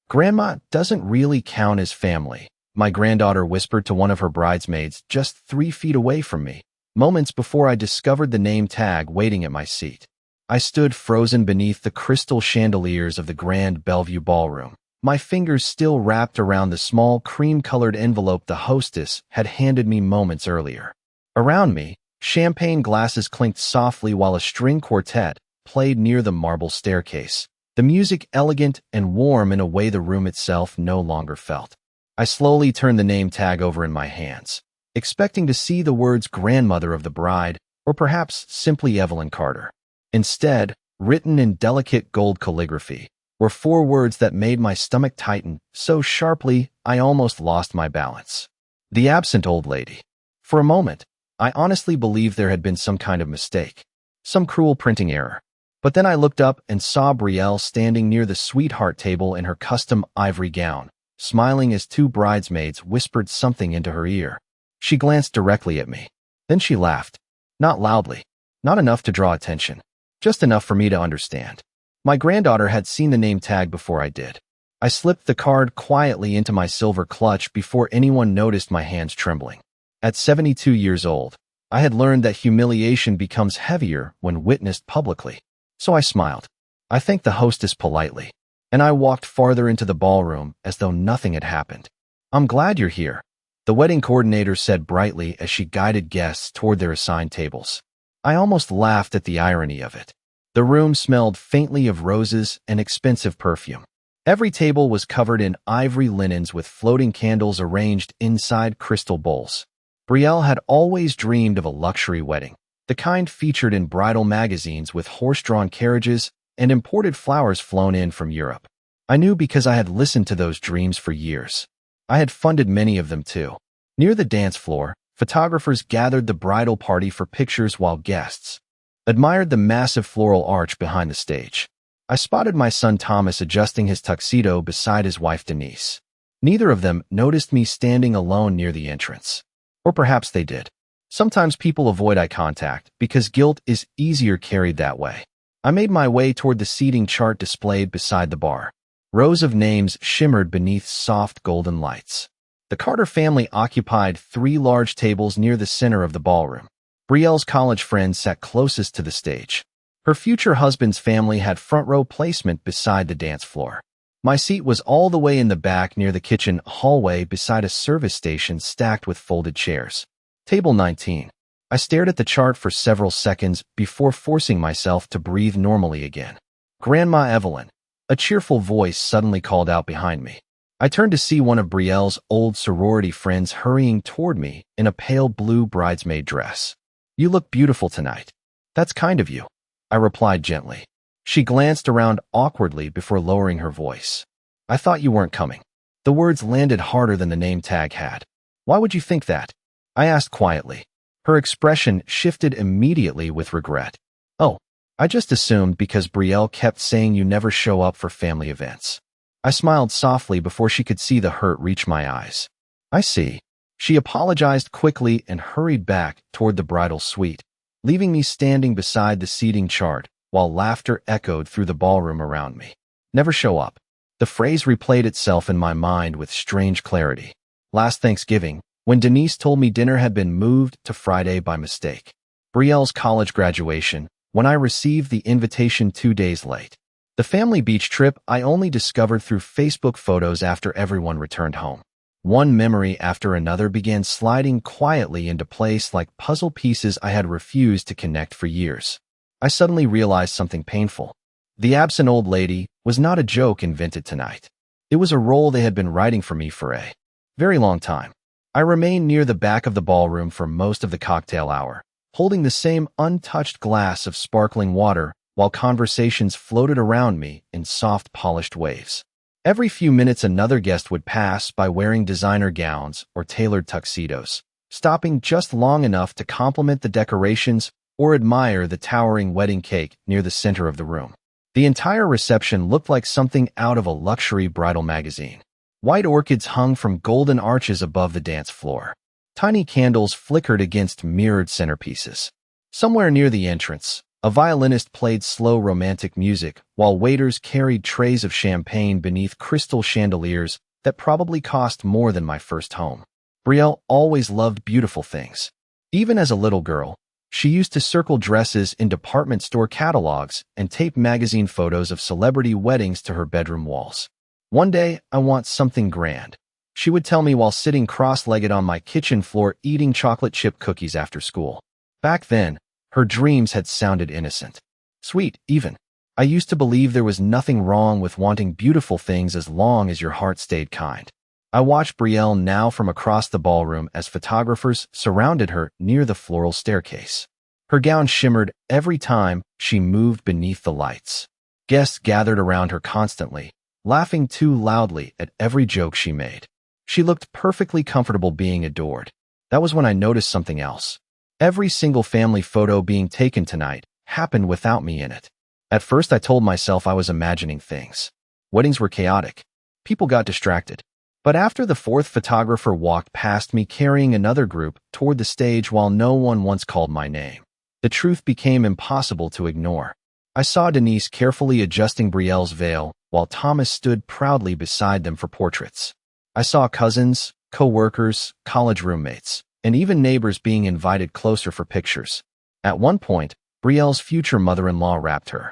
Grandma doesn't really count as family, my granddaughter whispered to one of her bridesmaids just 3 feet away from me, moments before I discovered the name tag waiting at my seat. I stood frozen beneath the crystal chandeliers of the grand Bellevue ballroom, my fingers still wrapped around the small cream-colored envelope the hostess had handed me moments earlier. Around me, champagne glasses clinked softly while a string quartet played near the marble staircase, the music elegant and warm in a way the room itself no longer felt. I slowly turned the name tag over in my hands, expecting to see the words grandmother of the bride, or perhaps simply Evelyn Carter. Instead, written in delicate gold calligraphy, were 4 words that made my stomach tighten so sharply I almost lost my balance. The absent old lady. For a moment, I honestly believed there had been some kind of mistake, some cruel printing error. But then I looked up and saw Brielle standing near the sweetheart table in her custom ivory gown, smiling as 2 bridesmaids whispered something into her ear. She glanced directly at me. Then she laughed. Not loudly, not enough to draw attention, just enough for me to understand. My granddaughter had seen the name tag before I did. I slipped the card quietly into my silver clutch before anyone noticed my hands trembling. At 72 years old, I had learned that humiliation becomes heavier when witnessed publicly. So I smiled. I thanked the hostess politely, and I walked farther into the ballroom as though nothing had happened. I'm glad you're here, the wedding coordinator said brightly as she guided guests toward their assigned tables. I almost laughed at the irony of it. The room smelled faintly of roses and expensive perfume. Every table was covered in ivory linens with floating candles arranged inside crystal bowls. Brielle had always dreamed of a luxury wedding, the kind featured in bridal magazines with horse-drawn carriages and imported flowers flown in from Europe. I knew because I had listened to those dreams for years. I had funded many of them too. Near the dance floor, photographers gathered the bridal party for pictures while guests admired the massive floral arch behind the stage. I spotted my son Thomas adjusting his tuxedo beside his wife Denise. Neither of them noticed me standing alone near the entrance. Or perhaps they did. Sometimes people avoid eye contact because guilt is easier carried that way. I made my way toward the seating chart displayed beside the bar. Rows of names shimmered beneath soft golden lights. The Carter family occupied 3 large tables near the center of the ballroom. Brielle's college friend sat closest to the stage. Her future husband's family had front-row placement beside the dance floor. My seat was all the way in the back near the kitchen hallway beside a service station stacked with folded chairs. Table 19. I stared at the chart for several seconds before forcing myself to breathe normally again. Grandma Evelyn. A cheerful voice suddenly called out behind me. I turned to see one of Brielle's old sorority friends hurrying toward me in a pale blue bridesmaid dress. You look beautiful tonight. That's kind of you, I replied gently. She glanced around awkwardly before lowering her voice. I thought you weren't coming. The words landed harder than the name tag had. Why would you think that? I asked quietly. Her expression shifted immediately with regret. Oh, I just assumed because Brielle kept saying you never show up for family events. I smiled softly before she could see the hurt reach my eyes. I see. She apologized quickly and hurried back toward the bridal suite, leaving me standing beside the seating chart while laughter echoed through the ballroom around me. Never show up. The phrase replayed itself in my mind with strange clarity. Last Thanksgiving, when Denise told me dinner had been moved to Friday by mistake. Brielle's college graduation, when I received the invitation 2 days late. The family beach trip I only discovered through Facebook photos after everyone returned home. One memory after another began sliding quietly into place like puzzle pieces I had refused to connect for years. I suddenly realized something painful. The absent old lady was not a joke invented tonight. It was a role they had been writing for me for a very long time. I remained near the back of the ballroom for most of the cocktail hour, holding the same untouched glass of sparkling water while conversations floated around me in soft, polished waves. Every few minutes another guest would pass by wearing designer gowns or tailored tuxedos, stopping just long enough to compliment the decorations or admire the towering wedding cake near the center of the room. The entire reception looked like something out of a luxury bridal magazine. White orchids hung from golden arches above the dance floor. Tiny candles flickered against mirrored centerpieces. Somewhere near the entrance, A violinist played slow romantic music, while waiters carried trays of champagne beneath crystal chandeliers that probably cost more than my first home. Brielle always loved beautiful things. Even as a little girl, she used to circle dresses in department store catalogs and tape magazine photos of celebrity weddings to her bedroom walls. "One day, I want something grand," she would tell me while sitting cross-legged on my kitchen floor eating chocolate chip cookies after school. Back then, her dreams had sounded innocent. Sweet, even. I used to believe there was nothing wrong with wanting beautiful things as long as your heart stayed kind. I watched Brielle now from across the ballroom as photographers surrounded her near the floral staircase. Her gown shimmered every time she moved beneath the lights. Guests gathered around her constantly, laughing too loudly at every joke she made. She looked perfectly comfortable being adored. That was when I noticed something else. Every single family photo being taken tonight happened without me in it. At first, I told myself I was imagining things. Weddings were chaotic. People got distracted. But after the fourth photographer walked past me carrying another group toward the stage while no one once called my name, the truth became impossible to ignore. I saw Denise carefully adjusting Brielle's veil while Thomas stood proudly beside them for portraits. I saw cousins, co-workers, college roommates, and even neighbors being invited closer for pictures. At one point, Brielle's future mother-in-law wrapped her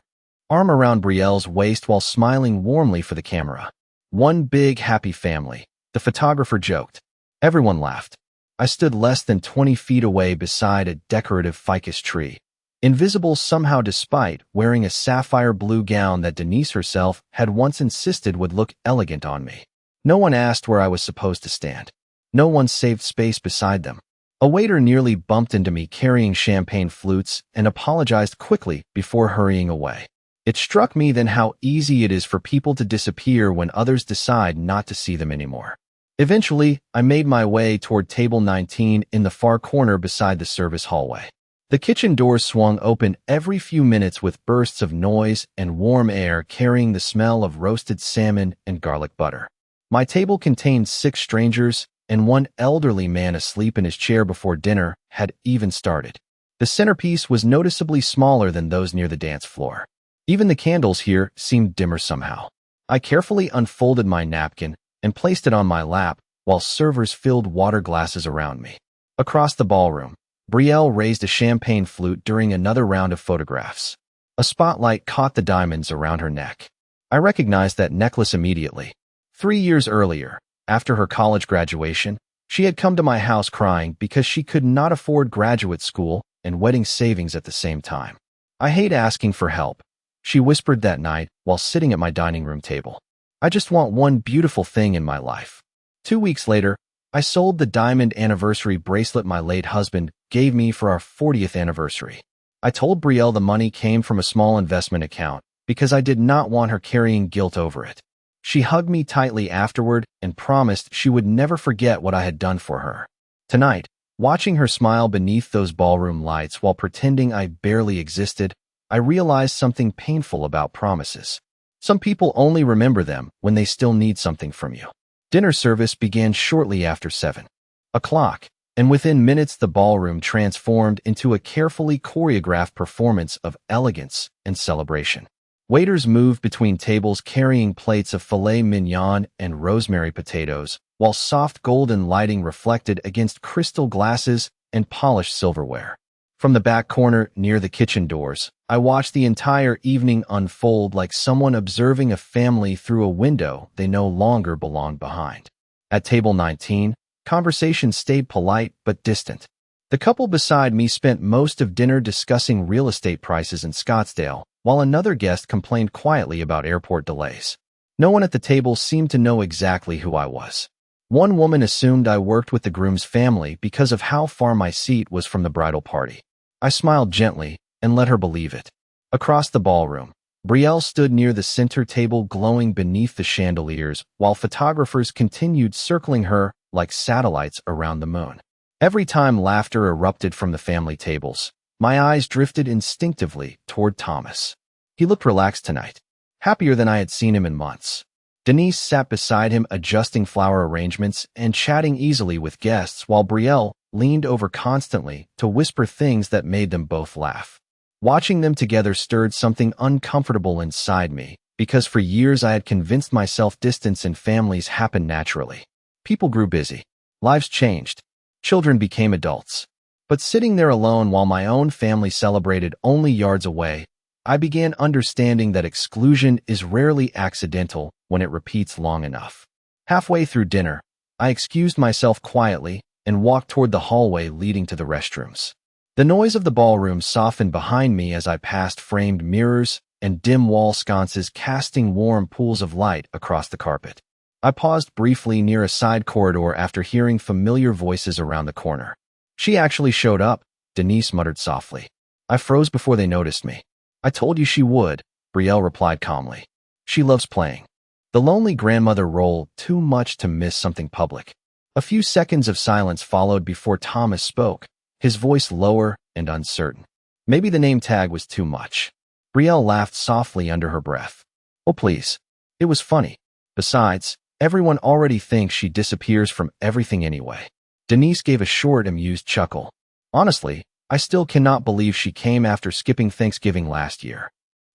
arm around Brielle's waist while smiling warmly for the camera. "One big happy family," the photographer joked. Everyone laughed. I stood less than 20 feet away beside a decorative ficus tree, invisible somehow despite wearing a sapphire blue gown that Denise herself had once insisted would look elegant on me. No one asked where I was supposed to stand. No one saved space beside them. A waiter nearly bumped into me carrying champagne flutes and apologized quickly before hurrying away. It struck me then how easy it is for people to disappear when others decide not to see them anymore. Eventually, I made my way toward table 19 in the far corner beside the service hallway. The kitchen doors swung open every few minutes with bursts of noise and warm air carrying the smell of roasted salmon and garlic butter. My table contained 6 strangers, and one elderly man asleep in his chair before dinner had even started. The centerpiece was noticeably smaller than those near the dance floor. Even the candles here seemed dimmer somehow. I carefully unfolded my napkin and placed it on my lap while servers filled water glasses around me. Across the ballroom, Brielle raised a champagne flute during another round of photographs. A spotlight caught the diamonds around her neck. I recognized that necklace immediately. 3 years earlier, after her college graduation, she had come to my house crying because she could not afford graduate school and wedding savings at the same time. "I hate asking for help," she whispered that night while sitting at my dining room table. "I just want one beautiful thing in my life." 2 weeks later, I sold the diamond anniversary bracelet my late husband gave me for our 40th anniversary. I told Brielle the money came from a small investment account because I did not want her carrying guilt over it. She hugged me tightly afterward and promised she would never forget what I had done for her. Tonight, watching her smile beneath those ballroom lights while pretending I barely existed, I realized something painful about promises. Some people only remember them when they still need something from you. Dinner service began shortly after 7 o'clock, and within minutes the ballroom transformed into a carefully choreographed performance of elegance and celebration. Waiters moved between tables carrying plates of filet mignon and rosemary potatoes, while soft golden lighting reflected against crystal glasses and polished silverware. From the back corner near the kitchen doors, I watched the entire evening unfold like someone observing a family through a window they no longer belonged behind. At table 19, conversation stayed polite but distant. The couple beside me spent most of dinner discussing real estate prices in Scottsdale, while another guest complained quietly about airport delays. No one at the table seemed to know exactly who I was. One woman assumed I worked with the groom's family because of how far my seat was from the bridal party. I smiled gently and let her believe it. Across the ballroom, Brielle stood near the center table glowing beneath the chandeliers while photographers continued circling her like satellites around the moon. Every time laughter erupted from the family tables, my eyes drifted instinctively toward Thomas. He looked relaxed tonight, happier than I had seen him in months. Denise sat beside him adjusting flower arrangements and chatting easily with guests while Brielle leaned over constantly to whisper things that made them both laugh. Watching them together stirred something uncomfortable inside me, because for years I had convinced myself distance in families happened naturally. People grew busy. Lives changed. Children became adults. But sitting there alone while my own family celebrated only yards away, I began understanding that exclusion is rarely accidental when it repeats long enough. Halfway through dinner, I excused myself quietly and walked toward the hallway leading to the restrooms. The noise of the ballroom softened behind me as I passed framed mirrors and dim wall sconces casting warm pools of light across the carpet. I paused briefly near a side corridor after hearing familiar voices around the corner. "She actually showed up," Denise muttered softly. I froze before they noticed me. "I told you she would," Brielle replied calmly. "She loves playing the lonely grandmother role too much to miss something public." A few seconds of silence followed before Thomas spoke, his voice lower and uncertain. "Maybe the name tag was too much." Brielle laughed softly under her breath. "Oh, please. It was funny. Besides, everyone already thinks she disappears from everything anyway." Denise gave a short, amused chuckle. "Honestly, I still cannot believe she came after skipping Thanksgiving last year."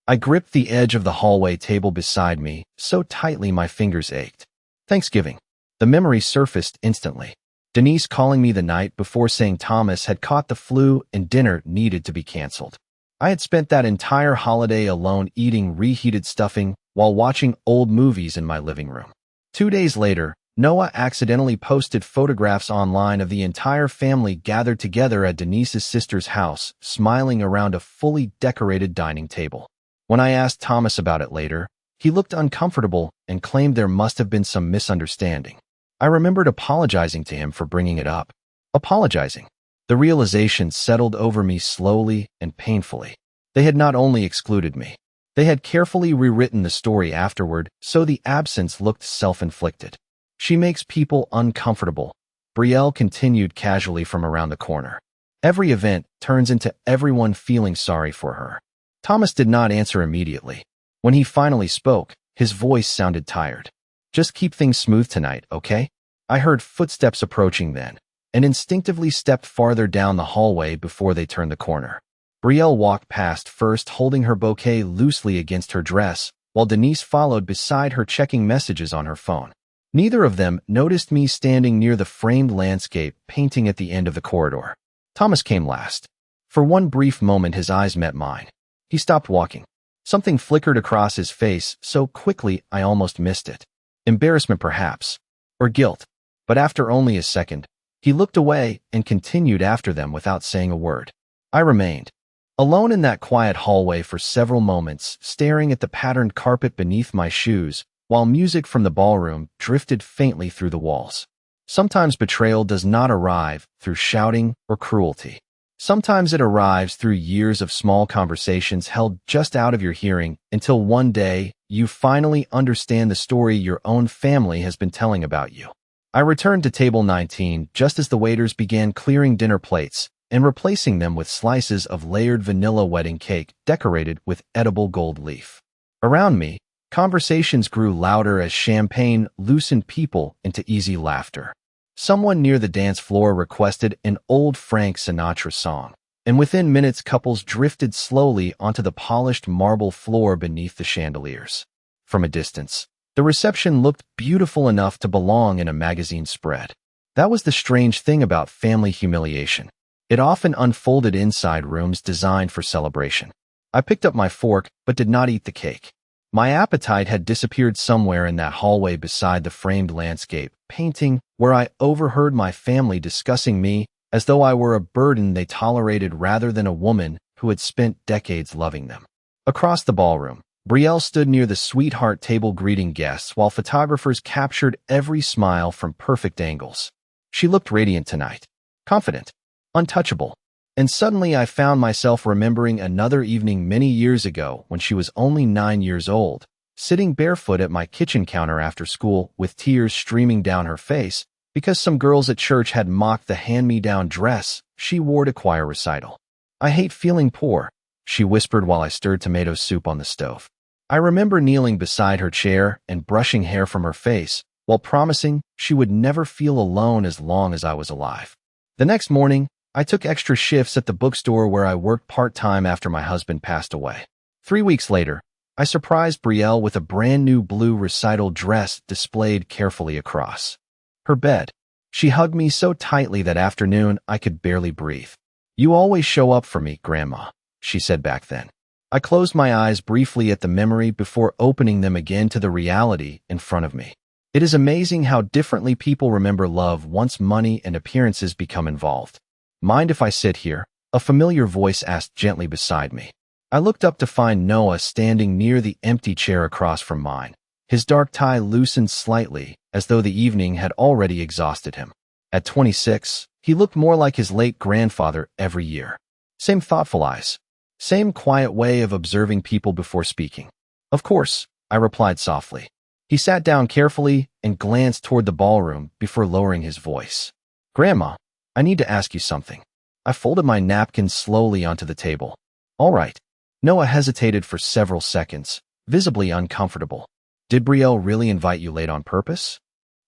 I gripped the edge of the hallway table beside me so tightly my fingers ached. Thanksgiving. The memory surfaced instantly. Denise calling me the night before saying Thomas had caught the flu and dinner needed to be canceled. I had spent that entire holiday alone eating reheated stuffing while watching old movies in my living room. 2 days later, Noah accidentally posted photographs online of the entire family gathered together at Denise's sister's house, smiling around a fully decorated dining table. When I asked Thomas about it later, he looked uncomfortable and claimed there must have been some misunderstanding. I remembered apologizing to him for bringing it up. Apologizing. The realization settled over me slowly and painfully. They had not only excluded me, they had carefully rewritten the story afterward so the absence looked self-inflicted. "She makes people uncomfortable," Brielle continued casually from around the corner. "Every event turns into everyone feeling sorry for her." Thomas did not answer immediately. When he finally spoke, his voice sounded tired. "Just keep things smooth tonight, okay?" I heard footsteps approaching then, and instinctively stepped farther down the hallway before they turned the corner. Brielle walked past first, holding her bouquet loosely against her dress, while Denise followed beside her checking messages on her phone. Neither of them noticed me standing near the framed landscape painting at the end of the corridor. Thomas came last. For one brief moment his eyes met mine. He stopped walking. Something flickered across his face so quickly I almost missed it. Embarrassment perhaps, or guilt. But after only a second, he looked away and continued after them without saying a word. I remained alone in that quiet hallway for several moments, staring at the patterned carpet beneath my shoes, while music from the ballroom drifted faintly through the walls. Sometimes betrayal does not arrive through shouting or cruelty. Sometimes it arrives through years of small conversations held just out of your hearing until one day you finally understand the story your own family has been telling about you. I returned to table 19 just as the waiters began clearing dinner plates and replacing them with slices of layered vanilla wedding cake decorated with edible gold leaf. Around me, conversations grew louder as champagne loosened people into easy laughter. Someone near the dance floor requested an old Frank Sinatra song, and within minutes couples drifted slowly onto the polished marble floor beneath the chandeliers. From a distance, the reception looked beautiful enough to belong in a magazine spread. That was the strange thing about family humiliation. It often unfolded inside rooms designed for celebration. I picked up my fork but did not eat the cake. My appetite had disappeared somewhere in that hallway beside the framed landscape painting where I overheard my family discussing me as though I were a burden they tolerated rather than a woman who had spent decades loving them. Across the ballroom, Brielle stood near the sweetheart table greeting guests while photographers captured every smile from perfect angles. She looked radiant tonight, confident, untouchable. And suddenly I found myself remembering another evening many years ago when she was only 9 years old, sitting barefoot at my kitchen counter after school with tears streaming down her face because some girls at church had mocked the hand-me-down dress she wore to choir recital. "I hate feeling poor," she whispered while I stirred tomato soup on the stove. I remember kneeling beside her chair and brushing hair from her face while promising she would never feel alone as long as I was alive. The next morning, I took extra shifts at the bookstore where I worked part-time after my husband passed away. 3 weeks later, I surprised Brielle with a brand new blue recital dress displayed carefully across her bed. She hugged me so tightly that afternoon I could barely breathe. "You always show up for me, Grandma," she said back then. I closed my eyes briefly at the memory before opening them again to the reality in front of me. It is amazing how differently people remember love once money and appearances become involved. "Mind if I sit here?" a familiar voice asked gently beside me. I looked up to find Noah standing near the empty chair across from mine. His dark tie loosened slightly, as though the evening had already exhausted him. At 26, he looked more like his late grandfather every year. Same thoughtful eyes. Same quiet way of observing people before speaking. "Of course," I replied softly. He sat down carefully and glanced toward the ballroom before lowering his voice. "Grandma, I need to ask you something." I folded my napkin slowly onto the table. "All right." Noah hesitated for several seconds, visibly uncomfortable. "Did Brielle really invite you late on purpose?"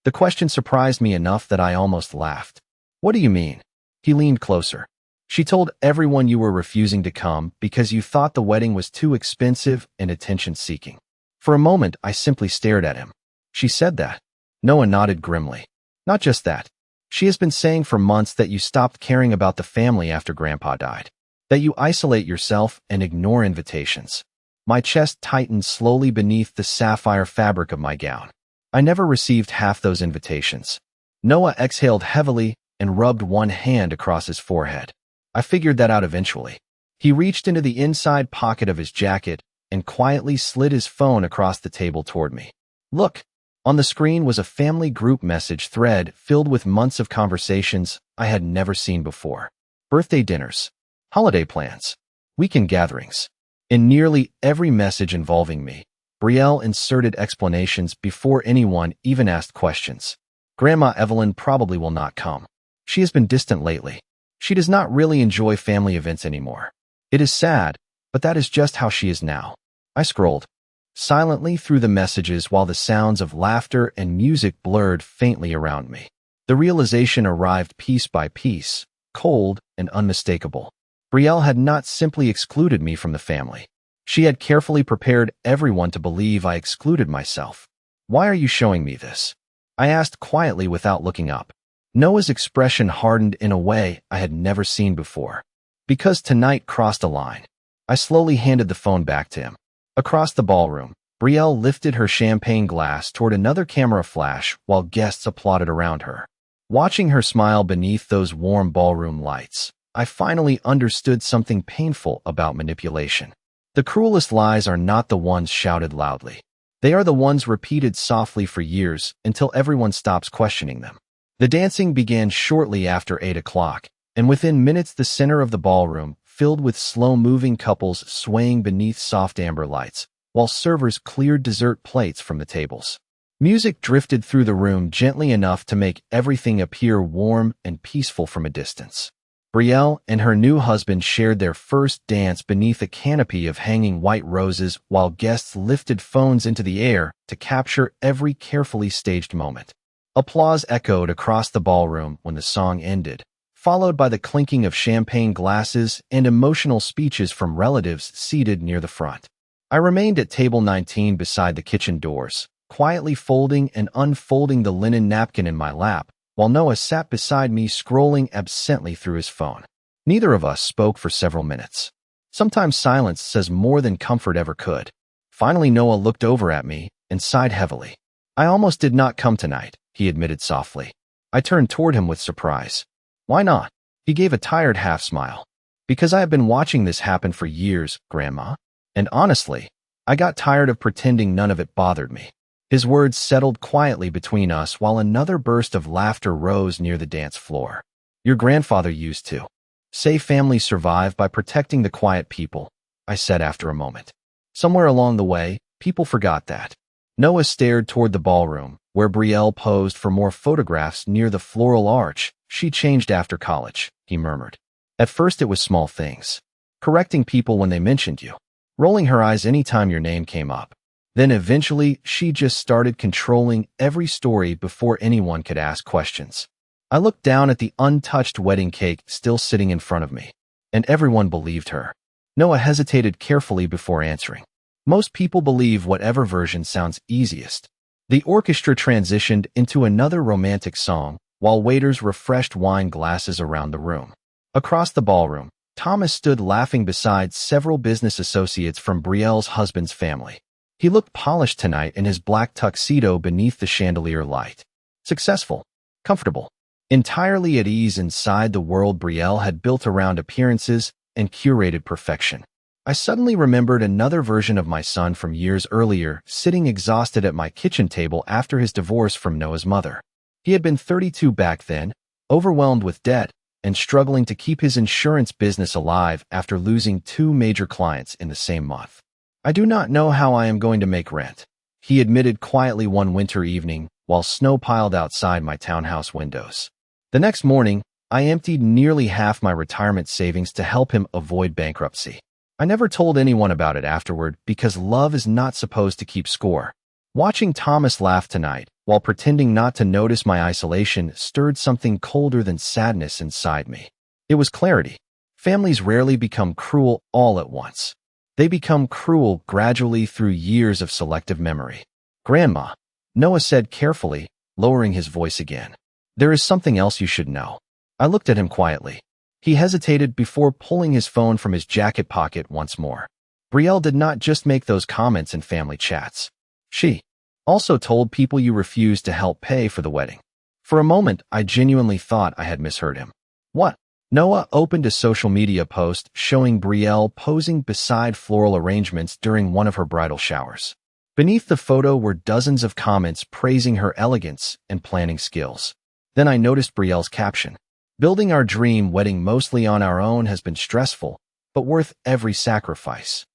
The question surprised me enough that I almost laughed. "What do you mean?" He leaned closer. "She told everyone you were refusing to come because you thought the wedding was too expensive and attention-seeking." For a moment, I simply stared at him. "She said that?" Noah nodded grimly. "Not just that. She has been saying for months that you stopped caring about the family after Grandpa died. That you isolate yourself and ignore invitations." My chest tightened slowly beneath the sapphire fabric of my gown. "I never received half those invitations." Noah exhaled heavily and rubbed one hand across his forehead. "I figured that out eventually." He reached into the inside pocket of his jacket and quietly slid his phone across the table toward me. "Look." On the screen was a family group message thread filled with months of conversations I had never seen before. Birthday dinners, holiday plans, weekend gatherings. In nearly every message involving me, Brielle inserted explanations before anyone even asked questions. "Grandma Evelyn probably will not come. She has been distant lately. She does not really enjoy family events anymore. It is sad, but that is just how she is now." I scrolled silently through the messages while the sounds of laughter and music blurred faintly around me. The realization arrived piece by piece, cold and unmistakable. Brielle had not simply excluded me from the family. She had carefully prepared everyone to believe I excluded myself. "Why are you showing me this?" I asked quietly without looking up. Noah's expression hardened in a way I had never seen before. "Because tonight crossed a line." I slowly handed the phone back to him. Across the ballroom, Brielle lifted her champagne glass toward another camera flash while guests applauded around her. Watching her smile beneath those warm ballroom lights, I finally understood something painful about manipulation. The cruelest lies are not the ones shouted loudly. They are the ones repeated softly for years until everyone stops questioning them. The dancing began shortly after 8 o'clock, and within minutes the center of the ballroom filled with slow-moving couples swaying beneath soft amber lights, while servers cleared dessert plates from the tables. Music drifted through the room gently enough to make everything appear warm and peaceful from a distance. Brielle and her new husband shared their first dance beneath a canopy of hanging white roses while guests lifted phones into the air to capture every carefully staged moment. Applause echoed across the ballroom when the song ended, followed by the clinking of champagne glasses and emotional speeches from relatives seated near the front. I remained at table 19 beside the kitchen doors, quietly folding and unfolding the linen napkin in my lap, while Noah sat beside me scrolling absently through his phone. Neither of us spoke for several minutes. Sometimes silence says more than comfort ever could. Finally, Noah looked over at me and sighed heavily. "I almost did not come tonight," he admitted softly. I turned toward him with surprise. "Why not?" He gave a tired half-smile. "Because I have been watching this happen for years, Grandma. And honestly, I got tired of pretending none of it bothered me." His words settled quietly between us while another burst of laughter rose near the dance floor. "Your grandfather used to say families survive by protecting the quiet people," I said after a moment. "Somewhere along the way, people forgot that." Noah stared toward the ballroom, where Brielle posed for more photographs near the floral arch. "She changed after college," he murmured. "At first it was small things. Correcting people when they mentioned you. Rolling her eyes anytime your name came up. Then eventually, she just started controlling every story before anyone could ask questions." I looked down at the untouched wedding cake still sitting in front of me, and everyone believed her. Noah hesitated carefully before answering. Most people believe whatever version sounds easiest. The orchestra transitioned into another romantic song, while waiters refreshed wine glasses around the room. Across the ballroom, Thomas stood laughing beside several business associates from Brielle's husband's family. He looked polished tonight in his black tuxedo beneath the chandelier light. Successful, comfortable, entirely at ease inside the world Brielle had built around appearances and curated perfection. I suddenly remembered another version of my son from years earlier, sitting exhausted at my kitchen table after his divorce from Noah's mother. He had been 32 back then, overwhelmed with debt, and struggling to keep his insurance business alive after losing 2 major clients in the same month. "I do not know how I am going to make rent," he admitted quietly one winter evening while snow piled outside my townhouse windows. The next morning, I emptied nearly half my retirement savings to help him avoid bankruptcy. I never told anyone about it afterward because love is not supposed to keep score. Watching Thomas laugh tonight, while pretending not to notice my isolation, stirred something colder than sadness inside me. It was clarity. Families rarely become cruel all at once. They become cruel gradually through years of selective memory. "Grandma," Noah said carefully, lowering his voice again. "There is something else you should know." I looked at him quietly. He hesitated before pulling his phone from his jacket pocket once more. "Brielle did not just make those comments in family chats. She also told people you refused to help pay for the wedding." For a moment, I genuinely thought I had misheard him. "What?" Noah opened a social media post showing Brielle posing beside floral arrangements during one of her bridal showers. Beneath the photo were dozens of comments praising her elegance and planning skills. Then I noticed Brielle's caption: "Building our dream wedding mostly on our own has been stressful, but worth every sacrifice."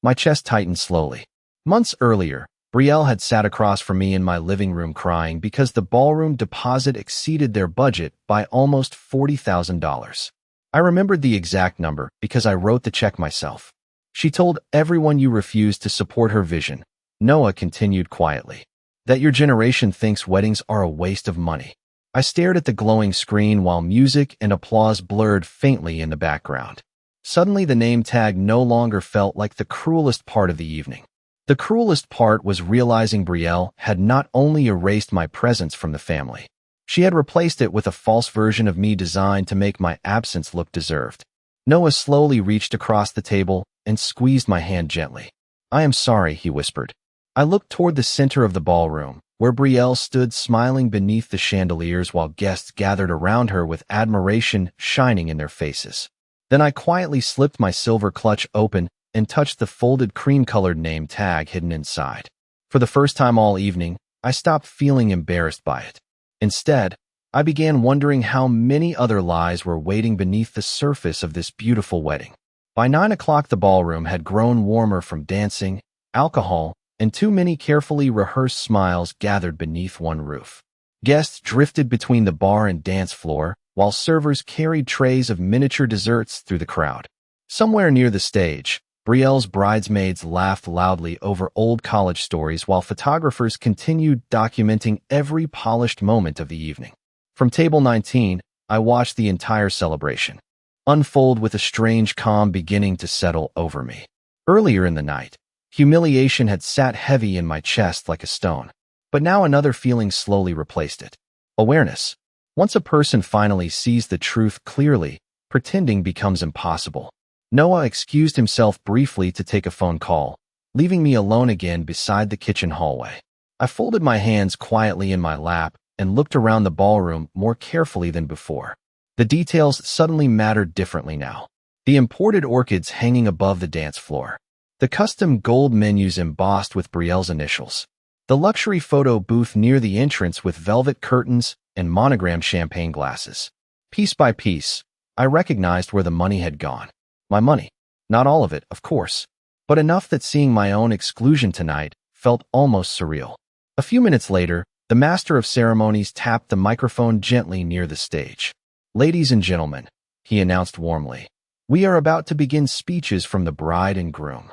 My chest tightened slowly. Months earlier, Brielle had sat across from me in my living room crying because the ballroom deposit exceeded their budget by almost $40,000. I remembered the exact number because I wrote the check myself. "She told everyone you refused to support her vision," Noah continued quietly, "that your generation thinks weddings are a waste of money." I stared at the glowing screen while music and applause blurred faintly in the background. Suddenly, the name tag no longer felt like the cruelest part of the evening. The cruelest part was realizing Brielle had not only erased my presence from the family. She had replaced it with a false version of me designed to make my absence look deserved. Noah slowly reached across the table and squeezed my hand gently. "I am sorry," he whispered. I looked toward the center of the ballroom, where Brielle stood smiling beneath the chandeliers while guests gathered around her with admiration shining in their faces. Then I quietly slipped my silver clutch open and touched the folded cream-colored name tag hidden inside. For the first time all evening, I stopped feeling embarrassed by it. Instead, I began wondering how many other lies were waiting beneath the surface of this beautiful wedding. By 9 o'clock, the ballroom had grown warmer from dancing, alcohol, and too many carefully rehearsed smiles gathered beneath one roof. Guests drifted between the bar and dance floor, while servers carried trays of miniature desserts through the crowd. Somewhere near the stage, Brielle's bridesmaids laughed loudly over old college stories while photographers continued documenting every polished moment of the evening. From table 19, I watched the entire celebration unfold with a strange calm beginning to settle over me. Earlier in the night, humiliation had sat heavy in my chest like a stone, but now another feeling slowly replaced it. Awareness. Once a person finally sees the truth clearly, pretending becomes impossible. Noah excused himself briefly to take a phone call, leaving me alone again beside the kitchen hallway. I folded my hands quietly in my lap and looked around the ballroom more carefully than before. The details suddenly mattered differently now. The imported orchids hanging above the dance floor. The custom gold menus embossed with Brielle's initials. The luxury photo booth near the entrance with velvet curtains and monogrammed champagne glasses. Piece by piece, I recognized where the money had gone. My money. Not all of it, of course, but enough that seeing my own exclusion tonight felt almost surreal. A few minutes later, the master of ceremonies tapped the microphone gently near the stage. "Ladies and gentlemen," he announced warmly, "we are about to begin speeches from the bride and groom."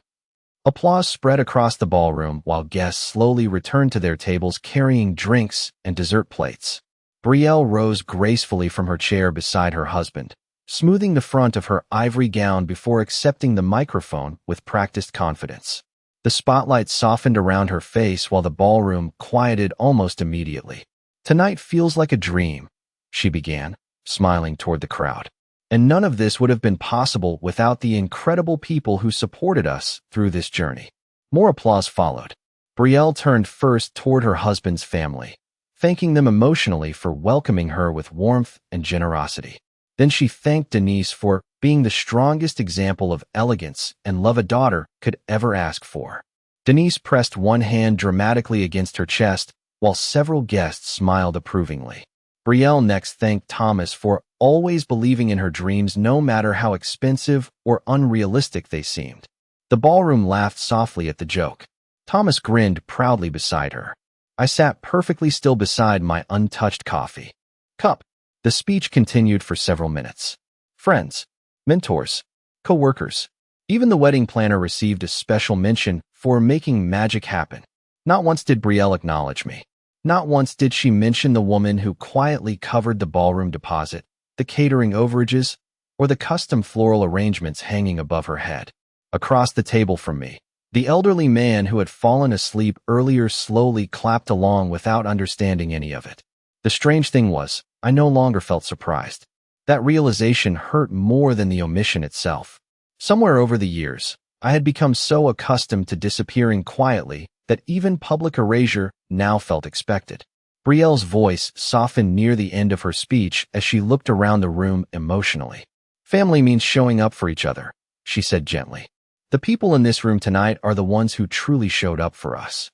Applause spread across the ballroom while guests slowly returned to their tables carrying drinks and dessert plates. Brielle rose gracefully from her chair beside her husband, smoothing the front of her ivory gown before accepting the microphone with practiced confidence. The spotlight softened around her face while the ballroom quieted almost immediately. "Tonight feels like a dream," she began, smiling toward the crowd. "And none of this would have been possible without the incredible people who supported us through this journey." More applause followed. Brielle turned first toward her husband's family, thanking them emotionally for welcoming her with warmth and generosity. Then she thanked Denise for being the strongest example of elegance and love a daughter could ever ask for. Denise pressed one hand dramatically against her chest, while several guests smiled approvingly. Brielle next thanked Thomas for always believing in her dreams no matter how expensive or unrealistic they seemed. The ballroom laughed softly at the joke. Thomas grinned proudly beside her. I sat perfectly still beside my untouched coffee cup. The speech continued for several minutes. Friends, mentors, co-workers, even the wedding planner received a special mention for making magic happen. Not once did Brielle acknowledge me. Not once did she mention the woman who quietly covered the ballroom deposit, the catering overages, or the custom floral arrangements hanging above her head. Across the table from me, the elderly man who had fallen asleep earlier slowly clapped along without understanding any of it. The strange thing was, I no longer felt surprised. That realization hurt more than the omission itself. Somewhere over the years, I had become so accustomed to disappearing quietly that even public erasure now felt expected. Brielle's voice softened near the end of her speech as she looked around the room emotionally. "Family means showing up for each other," she said gently. "The people in this room tonight are the ones who truly showed up for us."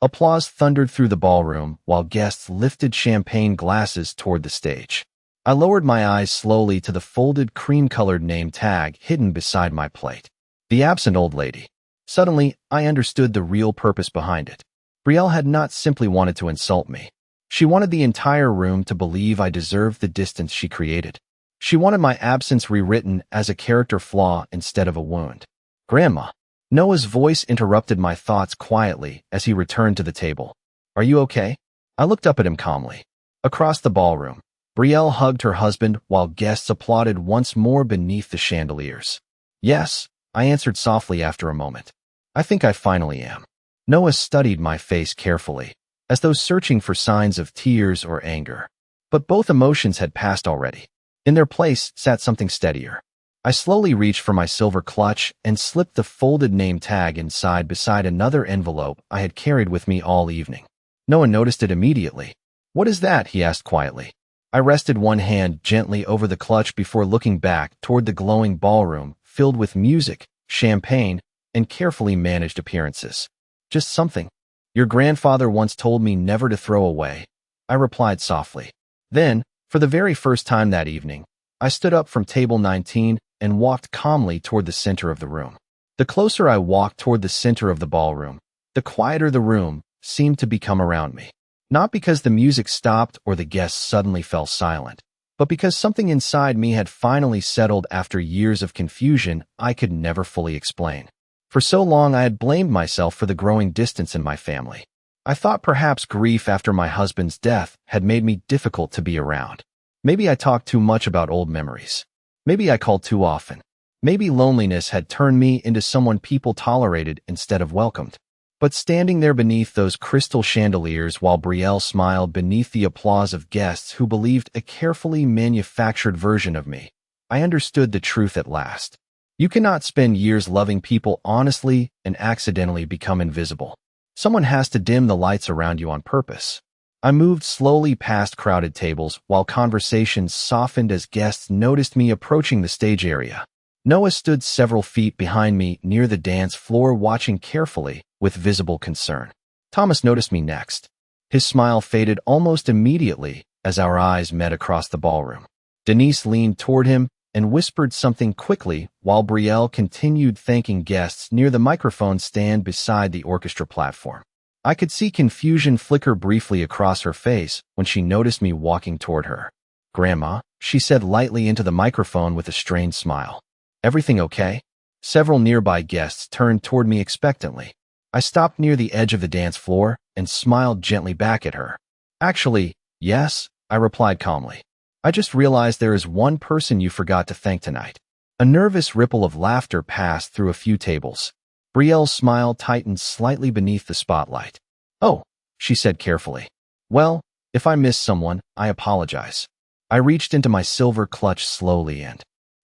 Applause thundered through the ballroom while guests lifted champagne glasses toward the stage. I lowered my eyes slowly to the folded cream-colored name tag hidden beside my plate. The absent old lady. Suddenly, I understood the real purpose behind it. Brielle had not simply wanted to insult me. She wanted the entire room to believe I deserved the distance she created. She wanted my absence rewritten as a character flaw instead of a wound. "Grandma." Noah's voice interrupted my thoughts quietly as he returned to the table. "Are you okay?" I looked up at him calmly. Across the ballroom, Brielle hugged her husband while guests applauded once more beneath the chandeliers. "Yes," I answered softly after a moment. "I think I finally am." Noah studied my face carefully, as though searching for signs of tears or anger. But both emotions had passed already. In their place sat something steadier. I slowly reached for my silver clutch and slipped the folded name tag inside beside another envelope I had carried with me all evening. Noah noticed it immediately. "What is that?" he asked quietly. I rested one hand gently over the clutch before looking back toward the glowing ballroom filled with music, champagne, and carefully managed appearances. "Just something your grandfather once told me never to throw away," I replied softly. Then, for the very first time that evening, I stood up from table 19 and walked calmly toward the center of the room. The closer I walked toward the center of the ballroom, the quieter the room seemed to become around me. Not because the music stopped or the guests suddenly fell silent, but because something inside me had finally settled after years of confusion I could never fully explain. For so long I had blamed myself for the growing distance in my family. I thought perhaps grief after my husband's death had made me difficult to be around. Maybe I talked too much about old memories. Maybe I called too often. Maybe loneliness had turned me into someone people tolerated instead of welcomed. But standing there beneath those crystal chandeliers while Brielle smiled beneath the applause of guests who believed a carefully manufactured version of me, I understood the truth at last. You cannot spend years loving people honestly and accidentally become invisible. Someone has to dim the lights around you on purpose. I moved slowly past crowded tables while conversations softened as guests noticed me approaching the stage area. Noah stood several feet behind me near the dance floor watching carefully with visible concern. Thomas noticed me next. His smile faded almost immediately as our eyes met across the ballroom. Denise leaned toward him and whispered something quickly while Brielle continued thanking guests near the microphone stand beside the orchestra platform. I could see confusion flicker briefly across her face when she noticed me walking toward her. "Grandma," she said lightly into the microphone with a strained smile. "Everything okay?" Several nearby guests turned toward me expectantly. I stopped near the edge of the dance floor and smiled gently back at her. "Actually, yes, I replied calmly. I just realized there is one person you forgot to thank tonight. A nervous ripple of laughter passed through a few tables. Brielle's smile tightened slightly beneath the spotlight. Oh, she said carefully. Well, if I missed someone, I apologize. I reached into my silver clutch slowly and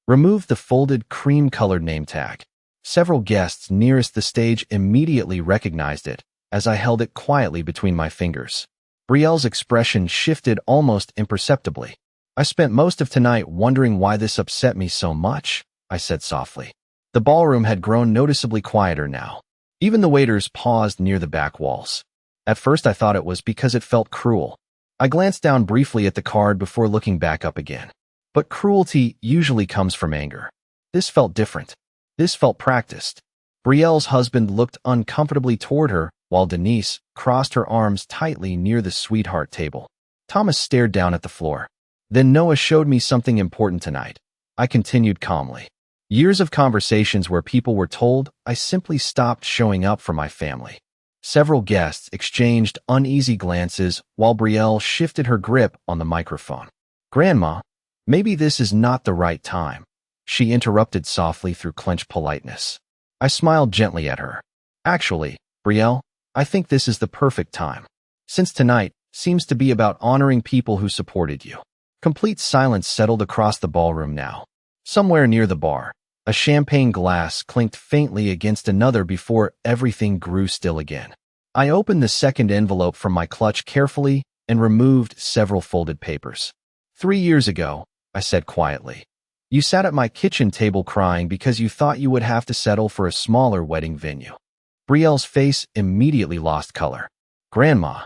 removed the folded cream-colored name tag. Several guests nearest the stage immediately recognized it as I held it quietly between my fingers. Brielle's expression shifted almost imperceptibly. I spent most of tonight wondering why this upset me so much, I said softly. The ballroom had grown noticeably quieter now. Even the waiters paused near the back walls. At first I thought it was because it felt cruel. I glanced down briefly at the card before looking back up again. But cruelty usually comes from anger. This felt different. This felt practiced. Brielle's husband looked uncomfortably toward her, while Denise crossed her arms tightly near the sweetheart table. Thomas stared down at the floor. Then Noah showed me something important tonight. I continued calmly. Years of conversations where people were told I simply stopped showing up for my family. Several guests exchanged uneasy glances while Brielle shifted her grip on the microphone. Grandma, maybe this is not the right time, she interrupted softly through clenched politeness. I smiled gently at her. Actually, Brielle, I think this is the perfect time. Since tonight seems to be about honoring people who supported you. Complete silence settled across the ballroom now. Somewhere near the bar, a champagne glass clinked faintly against another before everything grew still again. I opened the second envelope from my clutch carefully and removed several folded papers. 3 years ago, I said quietly, you sat at my kitchen table crying because you thought you would have to settle for a smaller wedding venue. Brielle's face immediately lost color. Grandma,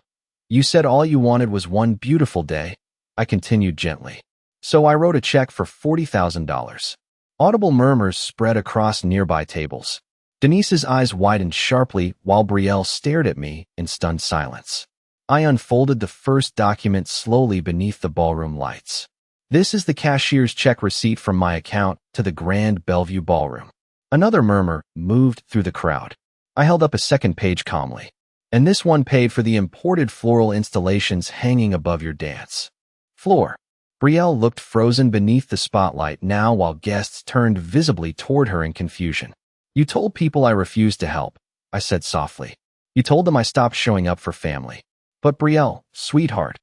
you said all you wanted was one beautiful day, I continued gently. So I wrote a check for $40,000. Audible murmurs spread across nearby tables. Denise's eyes widened sharply while Brielle stared at me in stunned silence. I unfolded the first document slowly beneath the ballroom lights. This is the cashier's check receipt from my account to the Grand Bellevue Ballroom. Another murmur moved through the crowd. I held up a second page calmly. And this one paid for the imported floral installations hanging above your dance floor. Brielle looked frozen beneath the spotlight now while guests turned visibly toward her in confusion. You told people I refused to help, I said softly. You told them I stopped showing up for family. But Brielle, sweetheart.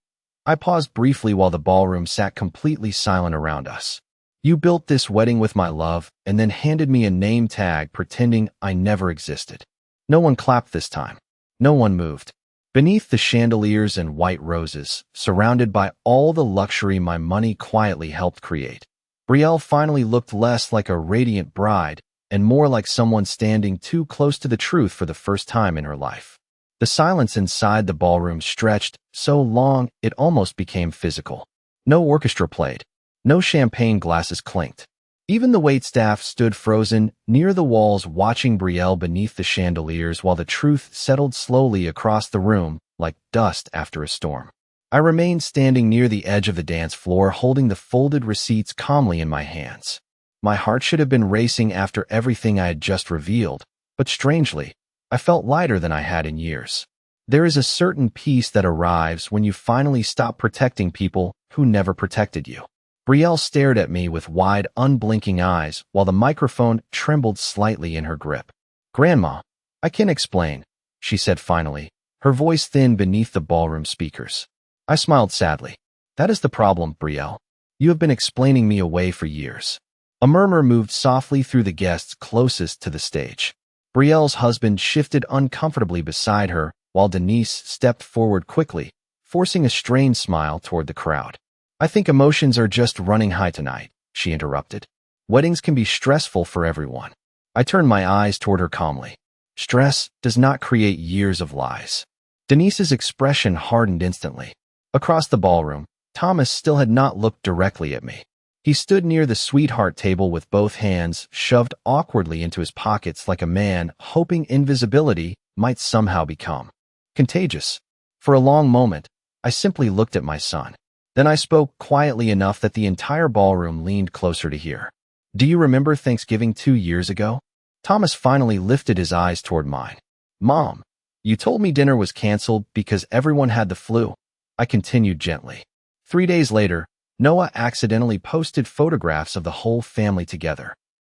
I paused briefly while the ballroom sat completely silent around us. You built this wedding with my love and then handed me a name tag pretending I never existed. No one clapped this time. No one moved. Beneath the chandeliers and white roses, surrounded by all the luxury my money quietly helped create, Brielle finally looked less like a radiant bride and more like someone standing too close to the truth for the first time in her life. The silence inside the ballroom stretched so long it almost became physical. No orchestra played. No champagne glasses clinked. Even the waitstaff stood frozen near the walls watching Brielle beneath the chandeliers while the truth settled slowly across the room like dust after a storm. I remained standing near the edge of the dance floor holding the folded receipts calmly in my hands. My heart should have been racing after everything I had just revealed, but strangely, I felt lighter than I had in years. There is a certain peace that arrives when you finally stop protecting people who never protected you. Brielle stared at me with wide, unblinking eyes while the microphone trembled slightly in her grip. Grandma, I can explain, she said finally, her voice thin beneath the ballroom speakers. I smiled sadly. That is the problem, Brielle. You have been explaining me away for years. A murmur moved softly through the guests closest to the stage. Brielle's husband shifted uncomfortably beside her while Denise stepped forward quickly, forcing a strained smile toward the crowd. I think emotions are just running high tonight, she interrupted. Weddings can be stressful for everyone. I turned my eyes toward her calmly. Stress does not create years of lies. Denise's expression hardened instantly. Across the ballroom, Thomas still had not looked directly at me. He stood near the sweetheart table with both hands shoved awkwardly into his pockets like a man hoping invisibility might somehow become contagious. For a long moment, I simply looked at my son. Then I spoke quietly enough that the entire ballroom leaned closer to hear. Do you remember Thanksgiving 2 years ago? Thomas finally lifted his eyes toward mine. Mom, you told me dinner was canceled because everyone had the flu. I continued gently. 3 days later, Noah accidentally posted photographs of the whole family together.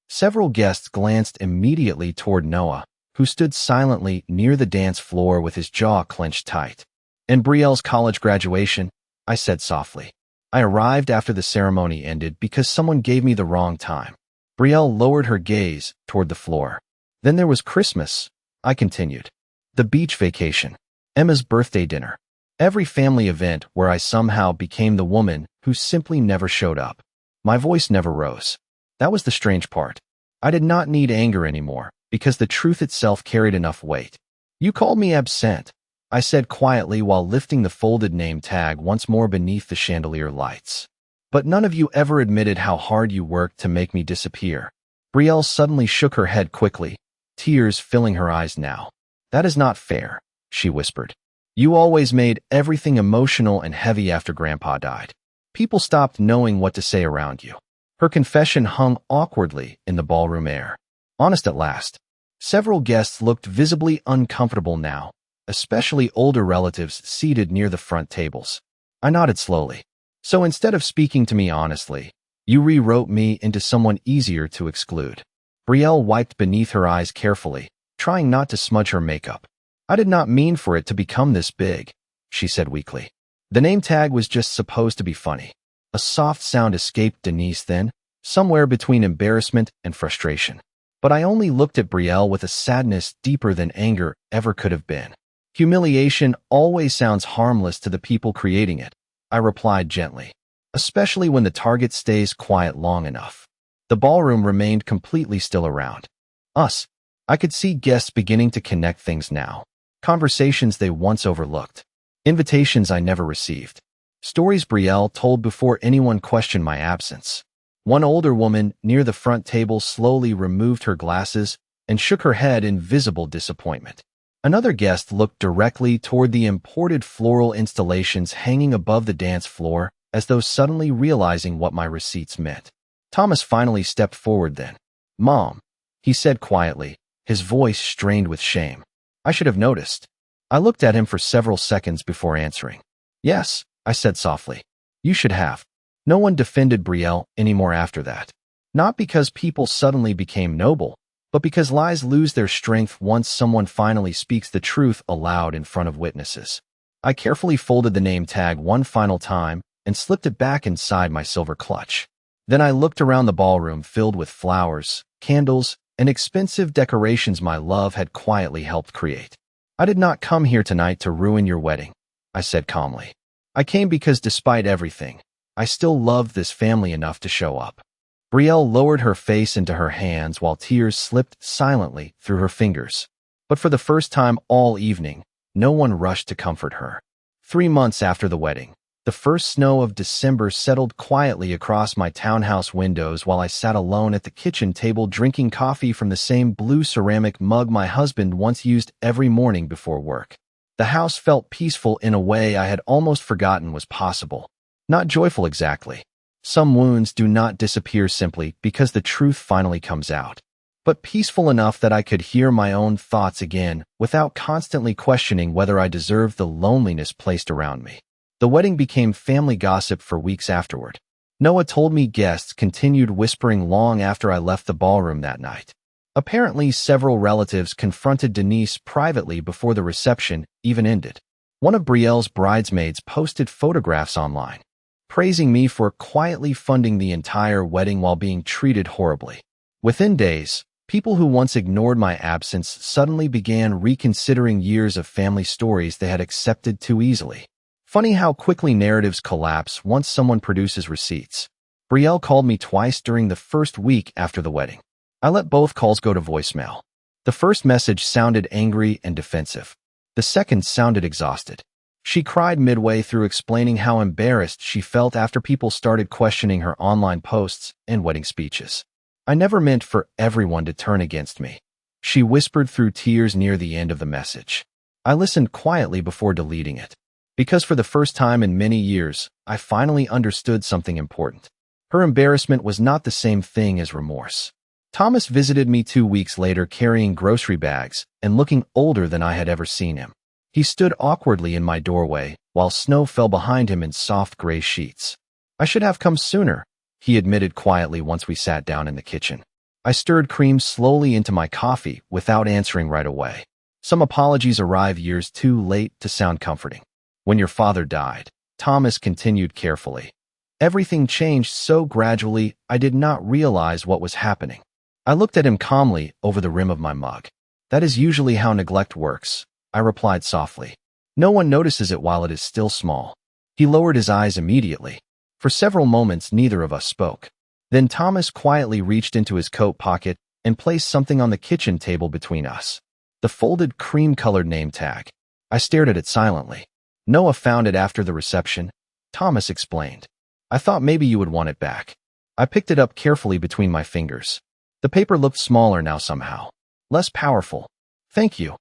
Several guests glanced immediately toward Noah, who stood silently near the dance floor with his jaw clenched tight. "And Brielle's college graduation," I said softly. "I arrived after the ceremony ended because someone gave me the wrong time." Brielle lowered her gaze toward the floor. "Then there was Christmas," I continued. "The beach vacation. Emma's birthday dinner. Every family event where I somehow became the woman who simply never showed up." My voice never rose. That was the strange part. I did not need anger anymore, because the truth itself carried enough weight. "You called me absent," I said quietly while lifting the folded name tag once more beneath the chandelier lights. "But none of you ever admitted how hard you worked to make me disappear." Brielle suddenly shook her head quickly, tears filling her eyes now. "That is not fair," she whispered. "You always made everything emotional and heavy after Grandpa died. People stopped knowing what to say around you." Her confession hung awkwardly in the ballroom air. Honest at last. Several guests looked visibly uncomfortable now, especially older relatives seated near the front tables. I nodded slowly. "So instead of speaking to me honestly, you rewrote me into someone easier to exclude." Brielle wiped beneath her eyes carefully, trying not to smudge her makeup. "I did not mean for it to become this big," she said weakly. "The name tag was just supposed to be funny." A soft sound escaped Denise then, somewhere between embarrassment and frustration. But I only looked at Brielle with a sadness deeper than anger ever could have been. "Humiliation always sounds harmless to the people creating it," I replied gently, "especially when the target stays quiet long enough." The ballroom remained completely still around us. I could see guests beginning to connect things now. Conversations they once overlooked. Invitations I never received. Stories Brielle told before anyone questioned my absence. One older woman near the front table slowly removed her glasses and shook her head in visible disappointment. Another guest looked directly toward the imported floral installations hanging above the dance floor, as though suddenly realizing what my receipts meant. Thomas finally stepped forward then. "Mom," he said quietly, his voice strained with shame. I should have noticed. I looked at him for several seconds before answering. "Yes," I said softly. "You should have." No one defended Brielle anymore after that. Not because people suddenly became noble, but because lies lose their strength once someone finally speaks the truth aloud in front of witnesses. I carefully folded the name tag one final time and slipped it back inside my silver clutch. Then I looked around the ballroom filled with flowers, candles, and expensive decorations my love had quietly helped create. "I did not come here tonight to ruin your wedding," I said calmly. "I came because despite everything, I still loved this family enough to show up." Brielle lowered her face into her hands while tears slipped silently through her fingers. But for the first time all evening, no one rushed to comfort her. 3 months after the wedding, the first snow of December settled quietly across my townhouse windows while I sat alone at the kitchen table drinking coffee from the same blue ceramic mug my husband once used every morning before work. The house felt peaceful in a way I had almost forgotten was possible. Not joyful exactly. Some wounds do not disappear simply because the truth finally comes out. But peaceful enough that I could hear my own thoughts again without constantly questioning whether I deserved the loneliness placed around me. The wedding became family gossip for weeks afterward. Noah told me guests continued whispering long after I left the ballroom that night. Apparently, several relatives confronted Denise privately before the reception even ended. One of Brielle's bridesmaids posted photographs online, praising me for quietly funding the entire wedding while being treated horribly. Within days, people who once ignored my absence suddenly began reconsidering years of family stories they had accepted too easily. Funny how quickly narratives collapse once someone produces receipts. Brielle called me twice during the first week after the wedding. I let both calls go to voicemail. The first message sounded angry and defensive. The second sounded exhausted. She cried midway through explaining how embarrassed she felt after people started questioning her online posts and wedding speeches. "I never meant for everyone to turn against me," she whispered through tears near the end of the message. I listened quietly before deleting it, because for the first time in many years, I finally understood something important. Her embarrassment was not the same thing as remorse. Thomas visited me 2 weeks later carrying grocery bags and looking older than I had ever seen him. He stood awkwardly in my doorway, while snow fell behind him in soft gray sheets. I should have come sooner, he admitted quietly once we sat down in the kitchen. I stirred cream slowly into my coffee without answering right away. Some apologies arrive years too late to sound comforting. When your father died, Thomas continued carefully. Everything changed so gradually I did not realize what was happening. I looked at him calmly over the rim of my mug. That is usually how neglect works, I replied softly. No one notices it while it is still small. He lowered his eyes immediately. For several moments, neither of us spoke. Then Thomas quietly reached into his coat pocket and placed something on the kitchen table between us. The folded cream-colored name tag. I stared at it silently. Noah found it after the reception, Thomas explained. I thought maybe you would want it back. I picked it up carefully between my fingers. The paper looked smaller now somehow. Less powerful. Thank you,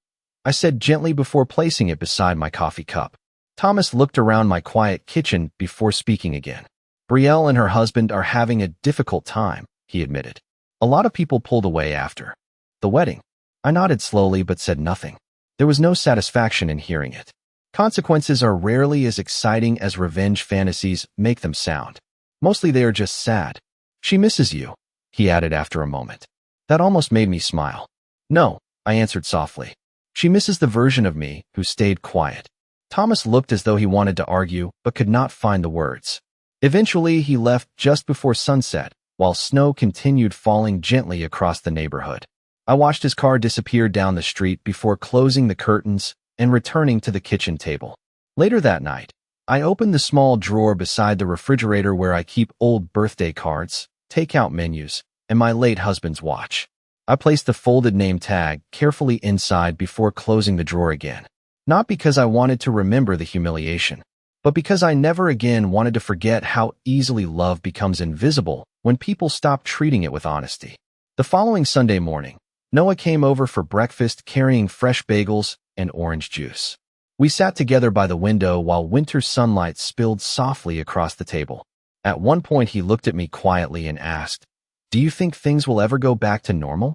I said gently before placing it beside my coffee cup. Thomas looked around my quiet kitchen before speaking again. Brielle and her husband are having a difficult time, he admitted. A lot of people pulled away after the wedding. I nodded slowly but said nothing. There was no satisfaction in hearing it. Consequences are rarely as exciting as revenge fantasies make them sound. Mostly they are just sad. She misses you, he added after a moment. That almost made me smile. No, I answered softly. She misses the version of me who stayed quiet. Thomas looked as though he wanted to argue but could not find the words. Eventually, he left just before sunset, while snow continued falling gently across the neighborhood. I watched his car disappear down the street before closing the curtains and returning to the kitchen table. Later that night, I opened the small drawer beside the refrigerator where I keep old birthday cards, takeout menus, and my late husband's watch. I placed the folded name tag carefully inside before closing the drawer again. Not because I wanted to remember the humiliation, but because I never again wanted to forget how easily love becomes invisible when people stop treating it with honesty. The following Sunday morning, Noah came over for breakfast carrying fresh bagels and orange juice. We sat together by the window while winter sunlight spilled softly across the table. At one point, he looked at me quietly and asked, "Do you think things will ever go back to normal?"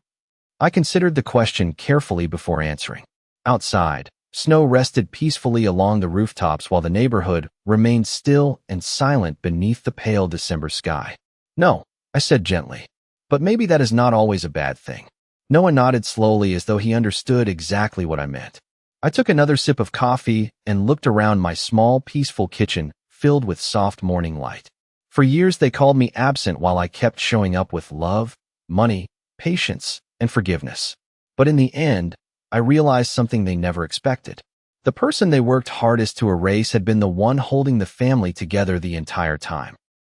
I considered the question carefully before answering. Outside, snow rested peacefully along the rooftops while the neighborhood remained still and silent beneath the pale December sky. No, I said gently. But maybe that is not always a bad thing. Noah nodded slowly as though he understood exactly what I meant. I took another sip of coffee and looked around my small, peaceful kitchen filled with soft morning light. For years they called me absent while I kept showing up with love, money, patience, and forgiveness. But in the end, I realized something they never expected. The person they worked hardest to erase had been the one holding the family together the entire time.